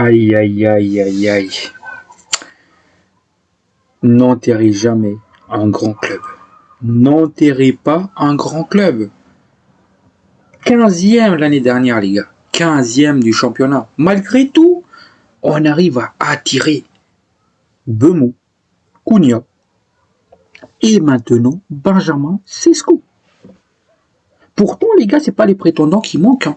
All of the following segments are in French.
Aïe, aïe, aïe, aïe, aïe. N'enterrez jamais un grand club. N'enterrez pas un grand club. 15e l'année dernière, les gars. 15e du championnat. Malgré tout, on arrive à attirer Bemou, Cunha et maintenant Benjamin Sesko. Pourtant, les gars, c'est pas les prétendants qui manquent.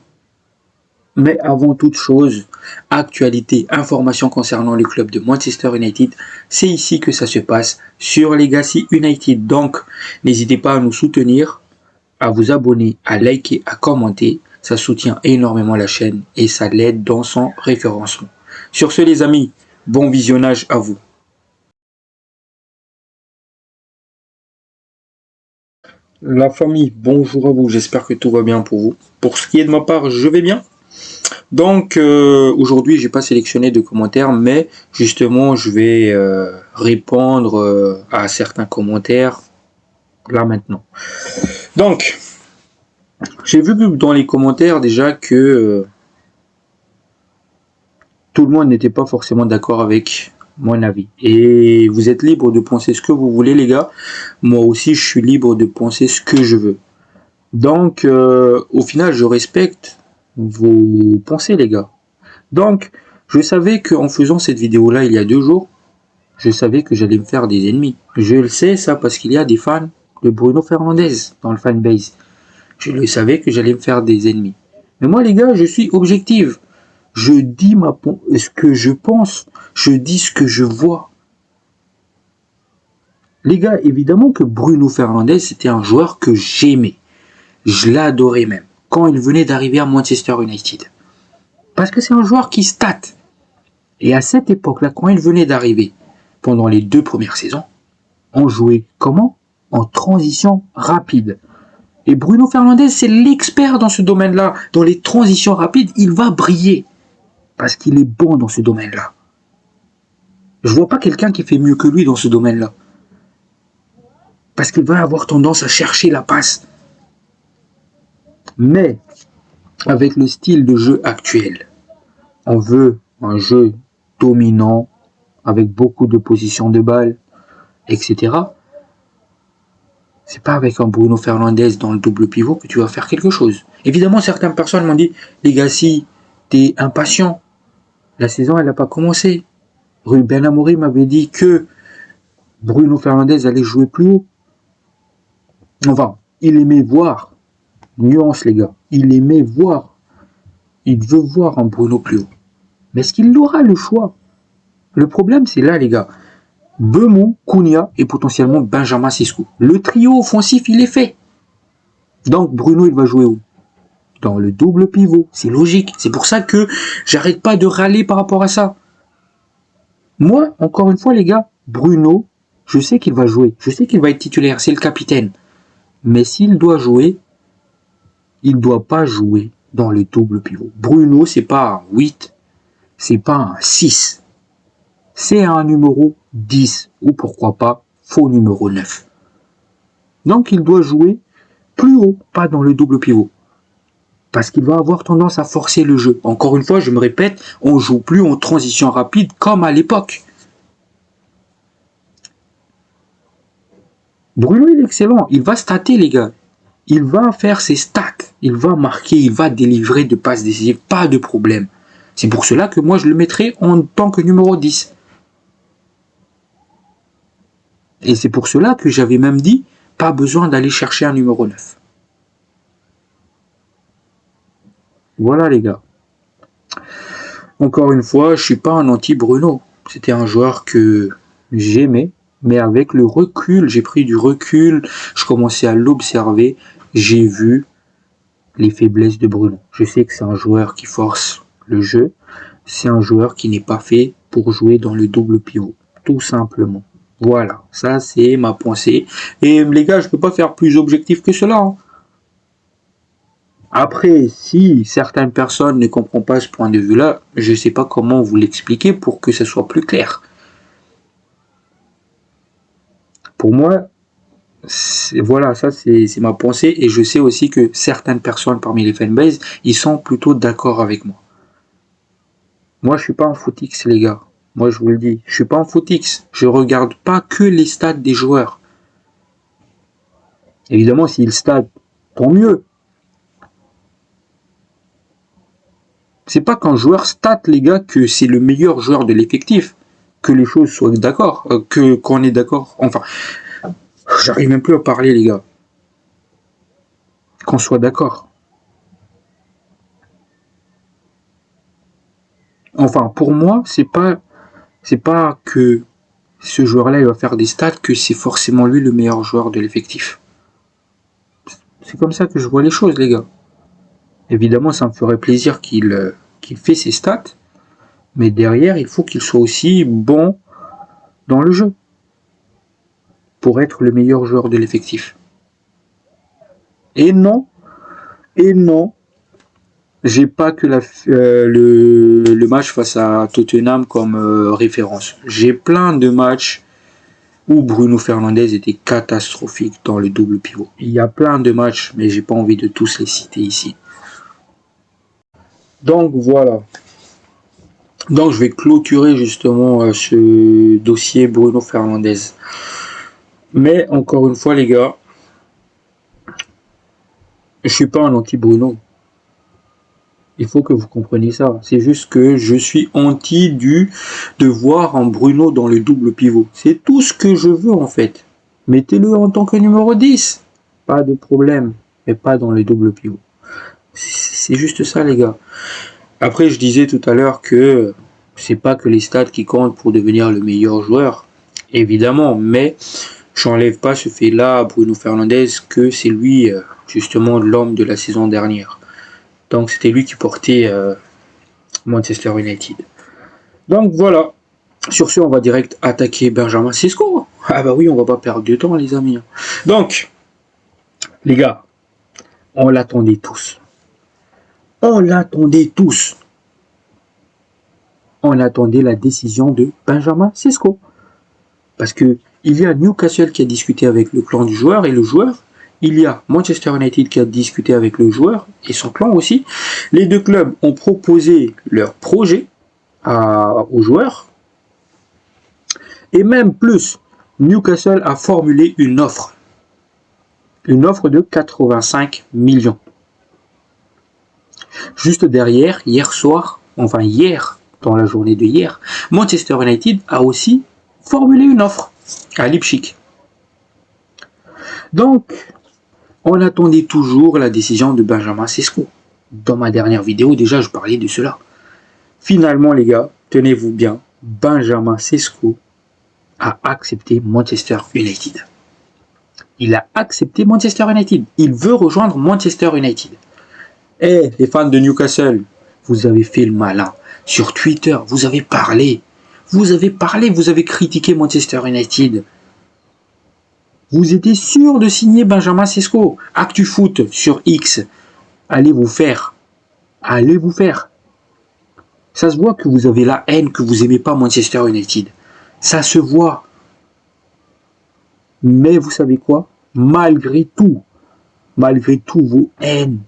Mais avant toute chose, actualité, information concernant le club de Manchester United, c'est ici que ça se passe, sur Legacy United. Donc, n'hésitez pas à nous soutenir, à vous abonner, à liker, à commenter. Ça soutient énormément la chaîne et ça l'aide dans son référencement. Sur ce, les amis, bon visionnage à vous. La famille, bonjour à vous, j'espère que tout va bien pour vous. Pour ce qui est de ma part, je vais bien. Donc aujourd'hui, j'ai pas sélectionné de commentaires, mais justement, je vais répondre à certains commentaires là maintenant. Donc, j'ai vu dans les commentaires déjà que tout le monde n'était pas forcément d'accord avec mon avis. Et vous êtes libre de penser ce que vous voulez, les gars. Moi aussi, je suis libre de penser ce que je veux. Donc, au final, je respecte vos pensées, les gars. Donc, je savais qu'en faisant cette vidéo-là il y a 2 jours, je savais que j'allais me faire des ennemis. Je le sais, ça, parce qu'il y a des fans de Bruno Fernandes dans le fanbase. Je le savais que j'allais me faire des ennemis. Mais moi, les gars, je suis objectif. Je dis ce que je pense. Je dis ce que je vois. Les gars, évidemment que Bruno Fernandes, c'était un joueur que j'aimais. Je l'adorais même, quand il venait d'arriver à Manchester United. Parce que c'est un joueur qui stat. Et à cette époque-là, quand il venait d'arriver, pendant les 2 premières saisons, on jouait comment? En transition rapide. Et Bruno Fernandes, c'est l'expert dans ce domaine-là. Dans les transitions rapides, il va briller. Parce qu'il est bon dans ce domaine-là. Je vois pas quelqu'un qui fait mieux que lui dans ce domaine-là. Parce qu'il va avoir tendance à chercher la passe. Mais, avec le style de jeu actuel, on veut un jeu dominant, avec beaucoup de positions de balle, etc. C'est pas avec un Bruno Fernandes dans le double pivot que tu vas faire quelque chose. Évidemment, certaines personnes m'ont dit, Legacy, t'es impatient. La saison, elle n'a pas commencé. Ruben Amorim m'avait dit que Bruno Fernandes allait jouer plus haut. Enfin, il aimait voir. Nuance, les gars. Il aimait voir. Il veut voir un Bruno plus haut. Mais est-ce qu'il aura le choix? Le problème, c'est là, les gars. Bemou, Cunha et potentiellement Benjamin Sesko. Le trio offensif, il est fait. Donc, Bruno, il va jouer où? Dans le double pivot. C'est logique. C'est pour ça que j'arrête pas de râler par rapport à ça. Moi, encore une fois, les gars, Bruno, je sais qu'il va jouer. Je sais qu'il va être titulaire. C'est le capitaine. Mais s'il doit jouer, il ne doit pas jouer dans le double pivot. Bruno, c'est pas un 8, c'est pas un 6. C'est un numéro 10, ou pourquoi pas, faux numéro 9. Donc il doit jouer plus haut, pas dans le double pivot. Parce qu'il va avoir tendance à forcer le jeu. Encore une fois, je me répète, on joue plus en transition rapide comme à l'époque. Bruno, il est excellent. Il va stater, les gars. Il va faire ses stats. Il va marquer, il va délivrer de passes décisives. Pas de problème. C'est pour cela que moi, je le mettrai en tant que numéro 10. Et c'est pour cela que j'avais même dit, pas besoin d'aller chercher un numéro 9. Voilà, les gars. Encore une fois, je suis pas un anti-Bruno. C'était un joueur que j'aimais. Mais avec le recul, j'ai pris du recul, je commençais à l'observer, j'ai vu les faiblesses de Bruno. Je sais que c'est un joueur qui force le jeu, c'est un joueur qui n'est pas fait pour jouer dans le double pivot, tout simplement. Voilà, ça c'est ma pensée. Et les gars, je peux pas faire plus objectif que cela. Hein. Après, si certaines personnes ne comprennent pas ce point de vue-là, je sais pas comment vous l'expliquer pour que ce soit plus clair. Pour moi, voilà, ça c'est ma pensée et je sais aussi que certaines personnes parmi les fanbases, ils sont plutôt d'accord avec moi. Moi, je suis pas en footix, les gars. Moi, je vous le dis, je suis pas en footix. Je regarde pas que les stats des joueurs. Évidemment, s'ils stat, tant mieux. C'est pas qu'un joueur stat, les gars, que c'est le meilleur joueur de l'effectif. Que les choses soient d'accord, qu'on est d'accord. Enfin, j'arrive même plus à parler, les gars. Qu'on soit d'accord. Enfin, pour moi, c'est pas que ce joueur-là, il va faire des stats, que c'est forcément lui le meilleur joueur de l'effectif. C'est comme ça que je vois les choses, les gars. Évidemment, ça me ferait plaisir qu'il fait ses stats, mais derrière, il faut qu'il soit aussi bon dans le jeu pour être le meilleur joueur de l'effectif. Et non, et non, j'ai pas que le match face à Tottenham comme référence. J'ai plein de matchs où Bruno Fernandes était catastrophique dans le double pivot. Il y a plein de matchs, mais j'ai pas envie de tous les citer ici. Donc voilà. Donc je vais clôturer justement ce dossier Bruno Fernandes. Mais encore une fois les gars, je suis pas un anti-Bruno. Il faut que vous compreniez ça. C'est juste que je suis anti de voir un Bruno dans le double pivot. C'est tout ce que je veux en fait. Mettez-le en tant que numéro 10. Pas de problème. Mais pas dans le double pivot. C'est juste ça les gars. Après je disais tout à l'heure que c'est pas que les stats qui comptent pour devenir le meilleur joueur. Évidemment. Mais j'enlève pas ce fait-là à Bruno Fernandes que c'est lui justement l'homme de la saison dernière. Donc c'était lui qui portait Manchester United. Donc voilà. Sur ce, on va direct attaquer Benjamin Sesko. Ah bah oui, on va pas perdre de temps les amis. Donc, les gars, on l'attendait tous. On l'attendait tous. On attendait la décision de Benjamin Sesko. Parce que il y a Newcastle qui a discuté avec le clan du joueur et le joueur. Il y a Manchester United qui a discuté avec le joueur et son clan aussi. Les deux clubs ont proposé leur projet aux joueurs. Et même plus, Newcastle a formulé une offre. Une offre de 85 millions. Juste derrière, hier, dans la journée de hier, Manchester United a aussi formulé une offre à Leipzig. Donc, on attendait toujours la décision de Benjamin Sesko. Dans ma dernière vidéo, déjà, je parlais de cela. Finalement, les gars, tenez-vous bien, Benjamin Sesko a accepté Manchester United. Il a accepté Manchester United. Il veut rejoindre Manchester United. Eh, les fans de Newcastle, vous avez fait le malin. Sur Twitter, vous avez parlé. Vous avez critiqué Manchester United. Vous étiez sûr de signer Benjamin Sesko. ActuFoot sur X. Allez vous faire. Ça se voit que vous avez la haine, que vous aimez pas Manchester United. Ça se voit. Mais vous savez quoi? Malgré tout vos haines,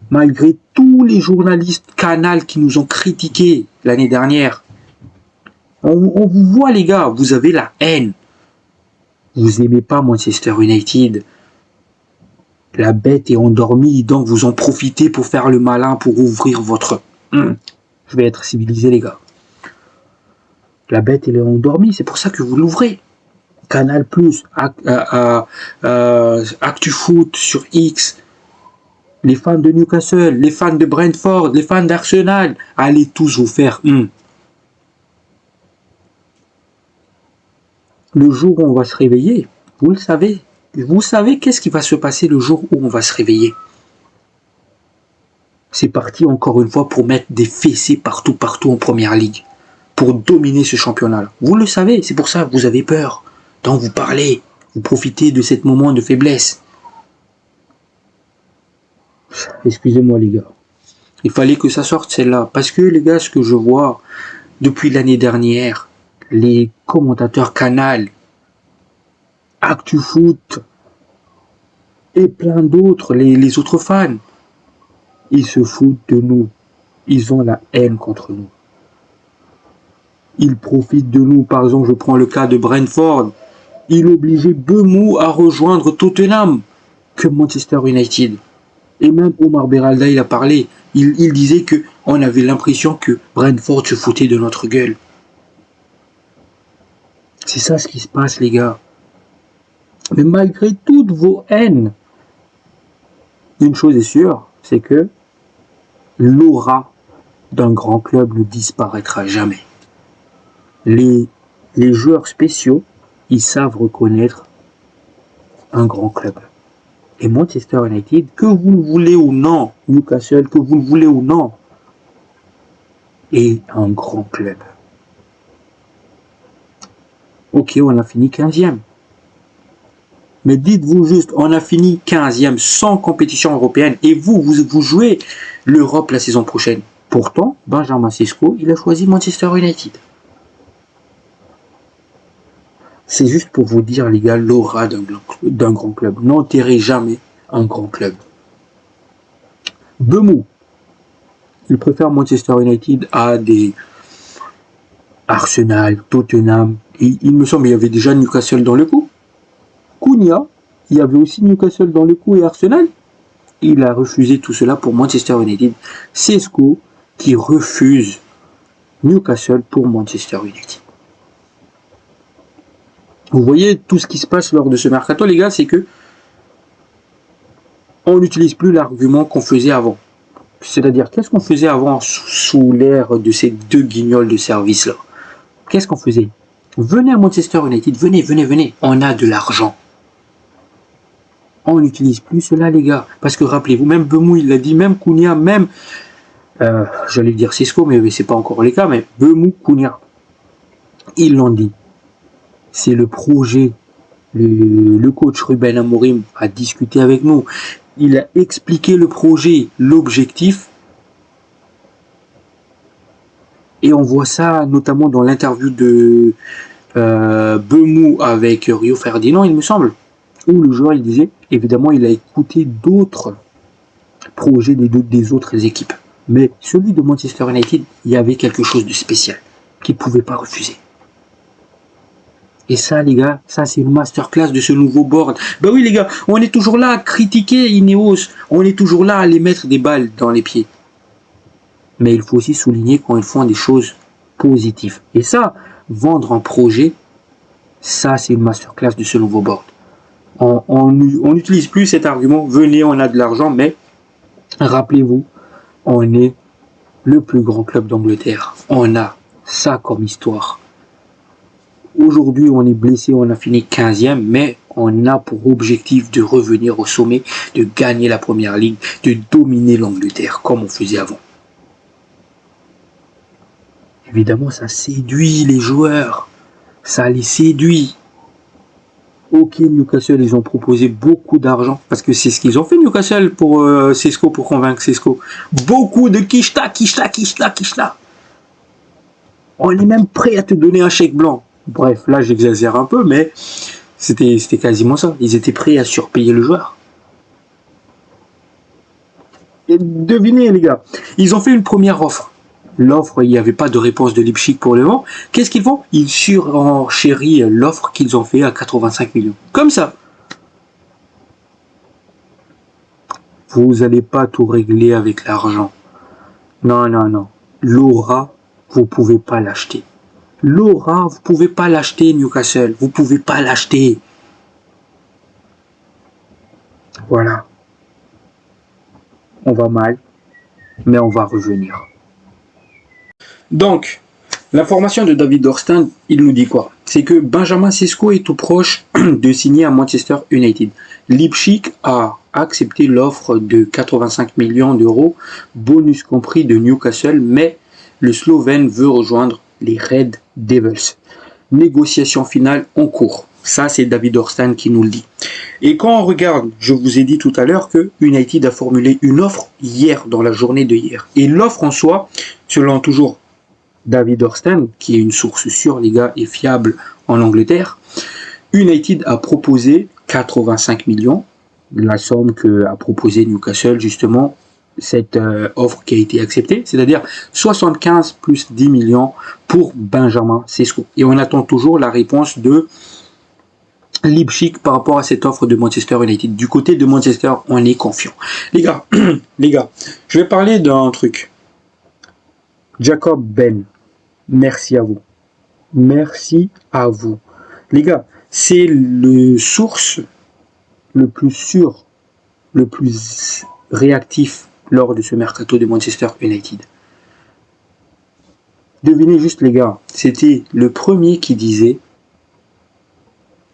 malgré tous les journalistes Canal qui nous ont critiqués l'année dernière, on vous voit les gars, vous avez la haine. Vous aimez pas Manchester United. La bête est endormie, donc vous en profitez pour faire le malin, pour ouvrir votre... Je vais être civilisé les gars. La bête elle est endormie, c'est pour ça que vous l'ouvrez. Canal+, ActuFoot sur X, les fans de Newcastle, les fans de Brentford, les fans d'Arsenal, allez tous vous faire. Le jour où on va se réveiller, vous le savez. Vous savez qu'est-ce qui va se passer le jour où on va se réveiller. C'est parti encore une fois pour mettre des fessées partout en première ligue. Pour dominer ce championnat-là. Vous le savez, c'est pour ça que vous avez peur. Donc vous parlez, vous profitez de ce moment de faiblesse. Excusez-moi les gars. Il fallait que ça sorte celle-là. Parce que les gars, ce que je vois depuis l'année dernière, les commentateurs Canal, ActuFoot et plein d'autres, les autres fans, ils se foutent de nous. Ils ont la haine contre nous. Il profite de nous. Par exemple, je prends le cas de Brentford. Il obligeait Bemou à rejoindre Tottenham que Manchester United. Et même Omar Beralda, il a parlé. Il disait que on avait l'impression que Brentford se foutait de notre gueule. C'est ça ce qui se passe, les gars. Mais malgré toutes vos haines, une chose est sûre, c'est que l'aura d'un grand club ne disparaîtra jamais. Les joueurs spéciaux, ils savent reconnaître un grand club. Et Manchester United, que vous le voulez ou non, Newcastle, que vous le voulez ou non, est un grand club. Ok, on a fini 15e. Mais dites-vous juste, on a fini 15e sans compétition européenne et vous jouez l'Europe la saison prochaine. Pourtant, Benjamin Sesko, il a choisi Manchester United. C'est juste pour vous dire, les gars, l'aura d'un grand club. N'enterrez jamais un grand club. Bemou, il préfère Manchester United à des Arsenal, Tottenham. Et il me semble qu'il y avait déjà Newcastle dans le coup. Cunha, il y avait aussi Newcastle dans le coup et Arsenal. Il a refusé tout cela pour Manchester United. Sesko qui refuse Newcastle pour Manchester United. Vous voyez tout ce qui se passe lors de ce mercato, les gars, c'est que on n'utilise plus l'argument qu'on faisait avant. C'est-à-dire, qu'est-ce qu'on faisait avant sous l'ère de ces deux guignols de service-là? Qu'est-ce qu'on faisait? Venez à Manchester United, venez, on a de l'argent. On n'utilise plus cela, les gars. Parce que rappelez-vous, même Bemou, il l'a dit, même Cunha, même, j'allais dire Sesko, mais c'est pas encore le cas, mais Bemou, Cunha, ils l'ont dit. C'est le projet. Le coach Ruben Amorim a discuté avec nous. Il a expliqué le projet, l'objectif. Et on voit ça notamment dans l'interview de Bemou avec Rio Ferdinand, il me semble, où le joueur il disait, évidemment, il a écouté d'autres projets des autres équipes. Mais celui de Manchester United, il y avait quelque chose de spécial qu'il ne pouvait pas refuser. Et ça, les gars, ça c'est une masterclass de ce nouveau board. Ben oui, les gars, on est toujours là à critiquer Ineos. On est toujours là à les mettre des balles dans les pieds. Mais il faut aussi souligner quand ils font des choses positives. Et ça, vendre un projet, ça c'est une masterclass de ce nouveau board. On n'utilise plus cet argument, venez, on a de l'argent, mais rappelez-vous, on est le plus grand club d'Angleterre. On a ça comme histoire. Aujourd'hui, on est blessé, on a fini 15e, mais on a pour objectif de revenir au sommet, de gagner la première ligue, de dominer l'Angleterre comme on faisait avant. Évidemment, ça séduit les joueurs, ça les séduit. Ok, Newcastle, ils ont proposé beaucoup d'argent, parce que c'est ce qu'ils ont fait Newcastle pour Sesko, pour convaincre Sesko. Beaucoup de quicheta. On est même prêt à te donner un chèque blanc. Bref, là j'exagère un peu, mais c'était quasiment ça. Ils étaient prêts à surpayer le joueur. Et devinez les gars, ils ont fait une première offre. L'offre, il n'y avait pas de réponse de Leipzig pour le moment. Qu'est-ce qu'ils font? Ils surenchérissent l'offre qu'ils ont fait à 85 millions. Comme ça. Vous n'allez pas tout régler avec l'argent. Non. L'aura, vous ne pouvez pas l'acheter. L'aura, vous ne pouvez pas l'acheter, Newcastle. Vous ne pouvez pas l'acheter. Voilà. On va mal, mais on va revenir. Donc, l'information de David Ornstein, il nous dit quoi? C'est que Benjamin Sesko est tout proche de signer à Manchester United. Leipzig a accepté l'offre de 85 millions d'euros, bonus compris de Newcastle, mais le Slovène veut rejoindre les Red Devils. Négociation finale en cours. Ça, c'est David Ornstein qui nous le dit. Et quand on regarde, je vous ai dit tout à l'heure que United a formulé une offre hier, dans la journée de hier. Et l'offre en soi, selon toujours David Ornstein, qui est une source sûre, les gars, et fiable en Angleterre, United a proposé 85 millions, la somme que a proposé Newcastle, justement, cette offre qui a été acceptée, c'est-à-dire 75 plus 10 millions pour Benjamin Sesko. Et on attend toujours la réponse de Leipzig par rapport à cette offre de Manchester United. Du côté de Manchester, on est confiant. Les gars, je vais parler d'un truc. Jacob Ben, merci à vous. Merci à vous. Les gars, c'est le source le plus sûr, le plus réactif lors de ce mercato de Manchester United. Devinez juste les gars, c'était le premier qui disait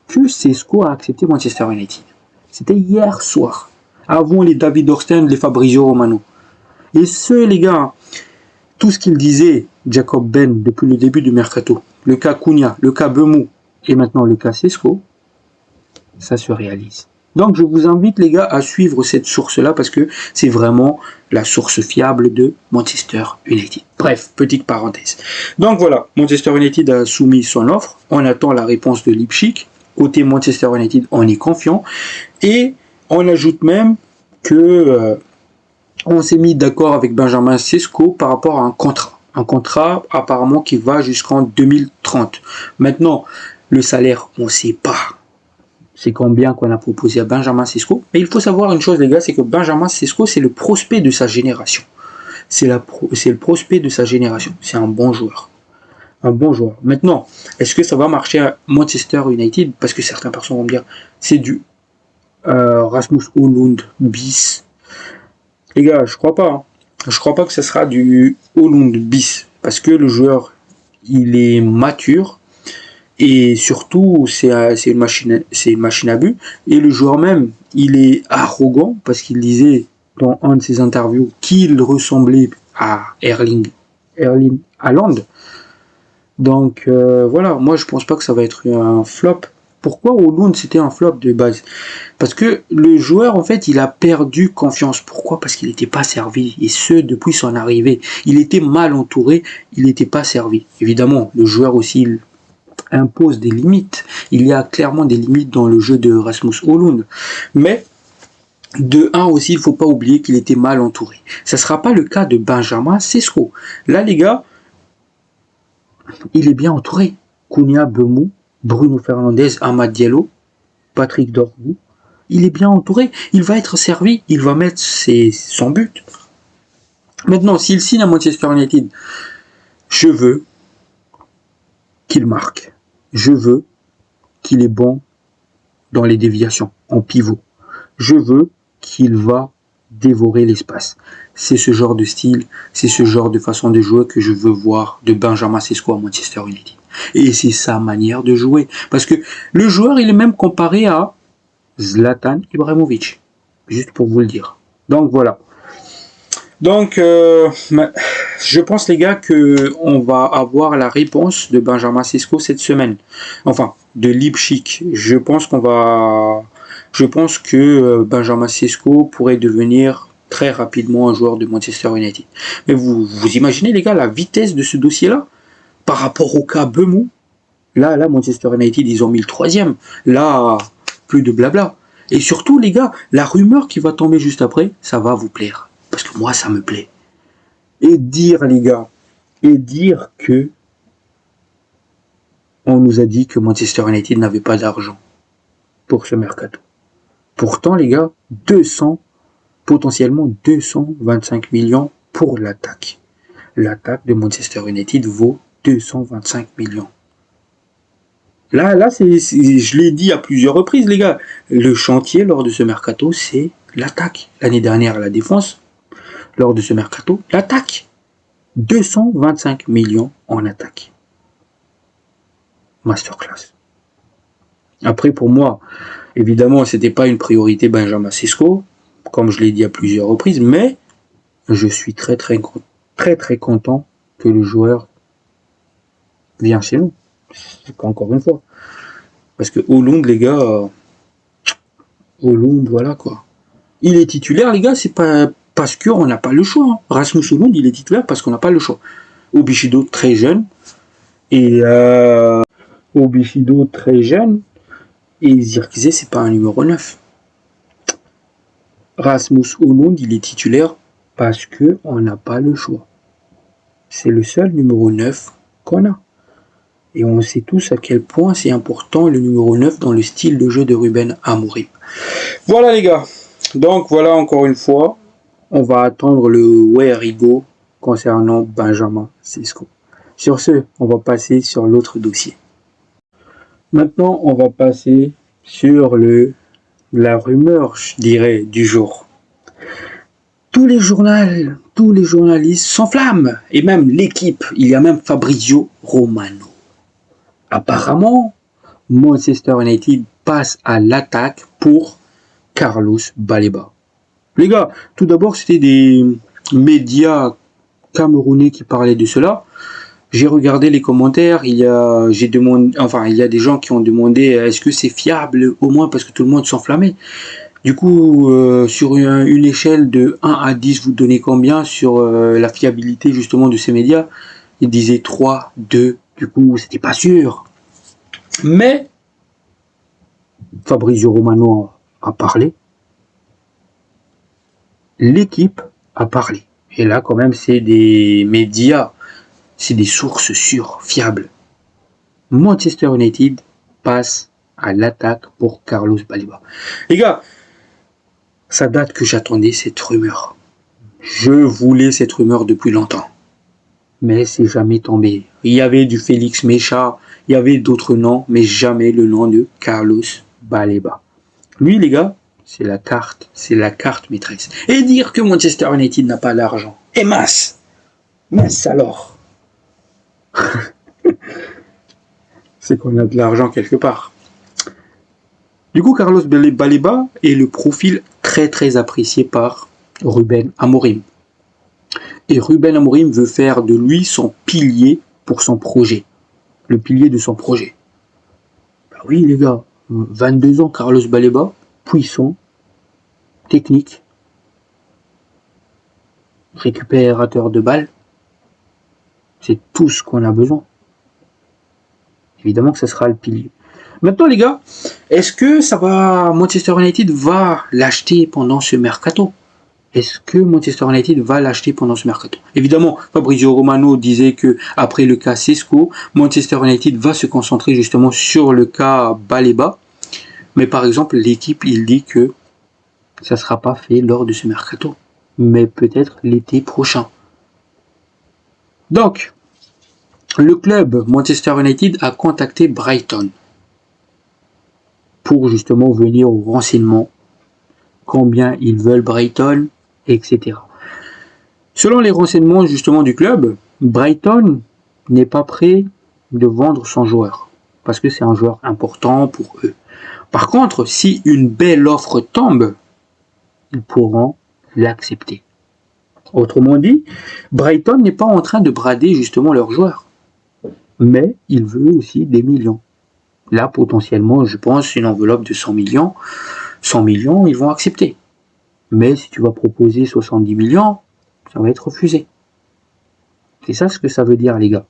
que Sesko a accepté Manchester United. C'était hier soir, avant les David Orsten, les Fabrizio Romano. Et les gars, tout ce qu'il disait, Jacob Ben, depuis le début du mercato, le cas Cunha, le cas Bemou, et maintenant le cas Sesko, ça se réalise. Donc je vous invite les gars à suivre cette source-là parce que c'est vraiment la source fiable de Manchester United. Bref, petite parenthèse. Donc voilà, Manchester United a soumis son offre. On attend la réponse de Leipzig. Côté Manchester United, on est confiant. Et on ajoute même que on s'est mis d'accord avec Benjamin Sesko par rapport à un contrat. Un contrat apparemment qui va jusqu'en 2030. Maintenant, le salaire, on ne sait pas. C'est combien qu'on a proposé à Benjamin Sesko. Mais il faut savoir une chose les gars, c'est que Benjamin Sesko, c'est le prospect de sa génération. C'est le prospect de sa génération. C'est un bon joueur. Un bon joueur. Maintenant, est-ce que ça va marcher à Manchester United? Parce que certaines personnes vont me dire, c'est du Rasmus Højlund bis. Les gars, je crois pas. Je crois pas que ce sera du Højlund bis. Parce que le joueur, il est mature. Et surtout, c'est une machine à but. Et le joueur même, il est arrogant parce qu'il disait dans un de ses interviews qu'il ressemblait à Erling Haaland. Donc voilà, moi je pense pas que ça va être un flop. Pourquoi Højlund c'était un flop de base? Parce que le joueur en fait il a perdu confiance. Pourquoi? Parce qu'il n'était pas servi. Et ce depuis son arrivée. Il était mal entouré, il n'était pas servi. Évidemment, le joueur aussi il impose des limites. Il y a clairement des limites dans le jeu de Rasmus Højlund. Mais de un aussi, il ne faut pas oublier qu'il était mal entouré. Ça ne sera pas le cas de Benjamin Sesko. Là les gars, il est bien entouré. Cunha, Bemou, Bruno Fernandes, Amad Diallo, Patrick Dorgu. Il est bien entouré. Il va être servi. Il va mettre son but. Maintenant, s'il signe à Manchester United, je veux qu'il marque. Je veux qu'il est bon dans les déviations, en pivot. Je veux qu'il va dévorer l'espace. C'est ce genre de style, c'est ce genre de façon de jouer que je veux voir de Benjamin Sesko à Manchester United. Et c'est sa manière de jouer. Parce que le joueur, il est même comparé à Zlatan Ibrahimovic. Juste pour vous le dire. Donc voilà. Donc, je pense les gars que on va avoir la réponse de Benjamin Sesko cette semaine. Enfin, de Leipzig. Je pense que Benjamin Sesko pourrait devenir très rapidement un joueur de Manchester United. Mais vous imaginez les gars la vitesse de ce dossier-là par rapport au cas Bemou. Là, Manchester United, ils ont mis le 3e. Là, plus de blabla. Et surtout les gars, la rumeur qui va tomber juste après, ça va vous plaire. Parce que moi, ça me plaît. Et dire, les gars, que on nous a dit que Manchester United n'avait pas d'argent pour ce mercato. Pourtant, les gars, potentiellement 225 millions pour l'attaque. L'attaque de Manchester United vaut 225 millions. Là, je l'ai dit à plusieurs reprises, les gars. Le chantier lors de ce mercato, c'est l'attaque. L'année dernière, la défense. Lors de ce mercato, l'attaque. 225 millions en attaque. Masterclass. Après, pour moi, évidemment, c'était pas une priorité Benjamin Sesko, comme je l'ai dit à plusieurs reprises, mais je suis très content que le joueur vienne chez nous. Encore une fois. Parce que Højlund, les gars, Højlund, voilà quoi. Il est titulaire, les gars, c'est pas parce qu'on n'a pas le choix. Hein. Rasmus Højlund, il est titulaire parce qu'on n'a pas le choix. Obichido, très jeune. Et Zirkzee, c'est pas un numéro 9. Rasmus Højlund, il est titulaire Parce que on n'a pas le choix. C'est le seul numéro 9 qu'on a. Et on sait tous à quel point c'est important le numéro 9 dans le style de jeu de Ruben Amorim. Voilà les gars. Donc voilà encore une fois, on va attendre le Where He Go concernant Benjamin Sesko. Sur ce, on va passer sur l'autre dossier. Maintenant, on va passer sur la rumeur, je dirais, du jour. Tous les journalistes s'enflamment, et même l'équipe, il y a même Fabrizio Romano. Apparemment, Manchester United passe à l'attaque pour Carlos Baleba. Les gars, tout d'abord, c'était des médias camerounais qui parlaient de cela. J'ai regardé les commentaires, il y a des gens qui ont demandé est-ce que c'est fiable, au moins parce que tout le monde s'enflammait. Du coup, sur une échelle de 1 à 10, vous donnez combien sur la fiabilité justement de ces médias? Ils disaient 3, 2, du coup, c'était pas sûr. Mais Fabrizio Romano a parlé, l'équipe a parlé. Et là, quand même, c'est des médias, c'est des sources sûres, fiables. Manchester United passe à l'attaque pour Carlos Baleba. Les gars, ça date que j'attendais cette rumeur. Je voulais cette rumeur depuis longtemps. Mais c'est jamais tombé. Il y avait du Félix Mécha, il y avait d'autres noms, mais jamais le nom de Carlos Baleba. Lui, les gars, c'est la carte maîtresse. Et dire que Manchester United n'a pas l'argent. Et mince alors. C'est qu'on a de l'argent quelque part. Du coup, Carlos Baleba est le profil très très apprécié par Ruben Amorim. Et Ruben Amorim veut faire de lui son pilier pour son projet. Le pilier de son projet. Ben oui les gars, 22 ans, Carlos Baleba, puissant, technique, récupérateur de balles. C'est tout ce qu'on a besoin. Évidemment que ce sera le pilier. Maintenant les gars, est-ce que Manchester United va l'acheter pendant ce mercato? Est-ce que Manchester United va l'acheter pendant ce mercato? Évidemment, Fabrizio Romano disait que après le cas Sesko, Manchester United va se concentrer justement sur le cas Baleba. Mais par exemple, l'équipe, il dit que ça ne sera pas fait lors de ce mercato, mais peut-être l'été prochain. Donc, le club Manchester United a contacté Brighton pour justement venir au renseignement, combien ils veulent Brighton, etc. Selon les renseignements justement du club, Brighton n'est pas prêt de vendre son joueur, parce que c'est un joueur important pour eux. Par contre, si une belle offre tombe, ils pourront l'accepter. Autrement dit, Brighton n'est pas en train de brader justement leurs joueurs, mais il veut aussi des millions. Là, potentiellement, je pense, une enveloppe de 100 millions. 100 millions, ils vont accepter. Mais si tu vas proposer 70 millions, ça va être refusé. C'est ça ce que ça veut dire, les gars.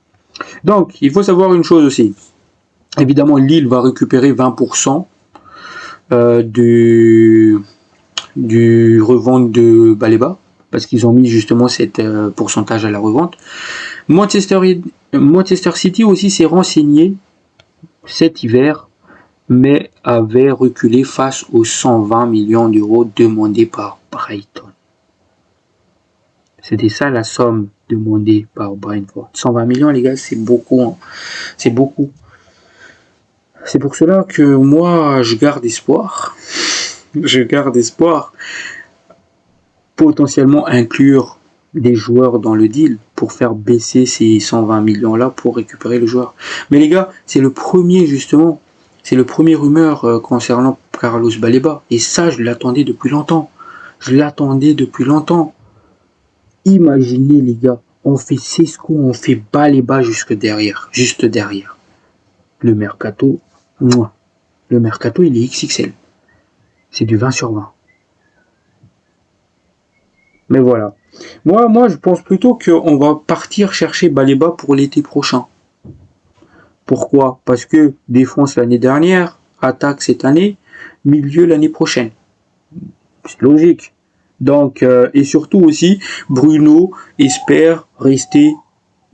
Donc, il faut savoir une chose aussi. Évidemment, Lille va récupérer 20% du revente de Baleba, parce qu'ils ont mis justement cet pourcentage à la revente. Manchester City aussi s'est renseigné cet hiver, mais avait reculé face aux 120 millions d'euros demandés par Brighton. C'était ça la somme demandée par Brentford. 120 millions, les gars, c'est beaucoup. Hein. C'est beaucoup. C'est pour cela que moi, je garde espoir. Je garde espoir. Potentiellement inclure des joueurs dans le deal pour faire baisser ces 120 millions-là pour récupérer le joueur. Mais les gars, c'est le premier justement. C'est le premier rumeur concernant Carlos Baleba. Et ça, je l'attendais depuis longtemps. Imaginez les gars, on fait Sesko, on fait Baleba juste derrière. Le mercato, il est XXL. C'est du 20 sur 20. Mais voilà. Moi, je pense plutôt qu'on va partir chercher Baleba pour l'été prochain. Pourquoi? Parce que défense l'année dernière, attaque cette année, milieu l'année prochaine. C'est logique. Donc, et surtout aussi, Bruno espère rester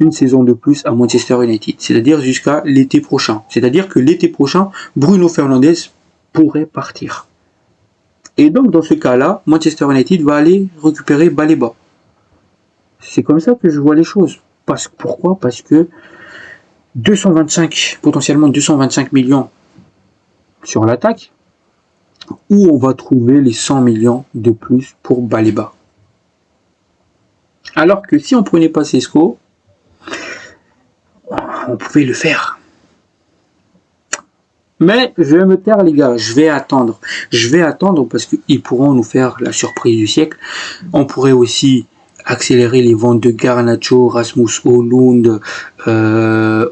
une saison de plus à Manchester United, c'est-à-dire jusqu'à l'été prochain. C'est-à-dire que l'été prochain, Bruno Fernandes pourrait partir. Et donc, dans ce cas-là, Manchester United va aller récupérer Baleba. C'est comme ça que je vois les choses. Pourquoi? Parce que 225, potentiellement 225 millions sur l'attaque, où on va trouver les 100 millions de plus pour Baleba. Alors que si on prenait pas Sesco, on pouvait le faire. Mais je vais me taire, les gars, je vais attendre. Je vais attendre parce qu'ils pourront nous faire la surprise du siècle. On pourrait aussi accélérer les ventes de Garnacho, Rasmus Højlund,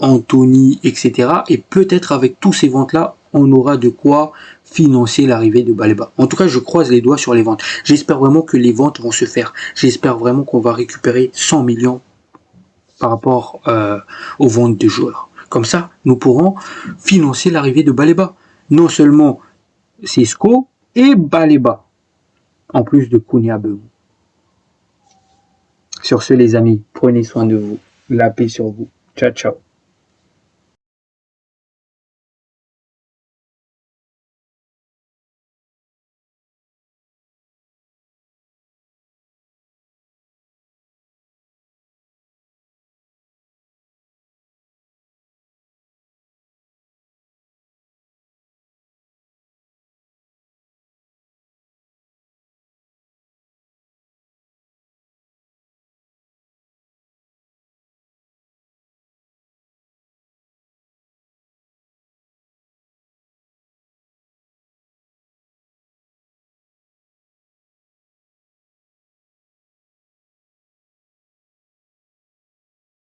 Anthony, etc. Et peut-être avec tous ces ventes-là, on aura de quoi financer l'arrivée de Baleba. En tout cas, je croise les doigts sur les ventes. J'espère vraiment que les ventes vont se faire. J'espère vraiment qu'on va récupérer 100 millions par rapport aux ventes de joueurs. Comme ça, nous pourrons financer l'arrivée de Baleba. Non seulement Sesco et Baleba, en plus de Kounia Beu. Sur ce, les amis, prenez soin de vous. La paix sur vous. Ciao, ciao.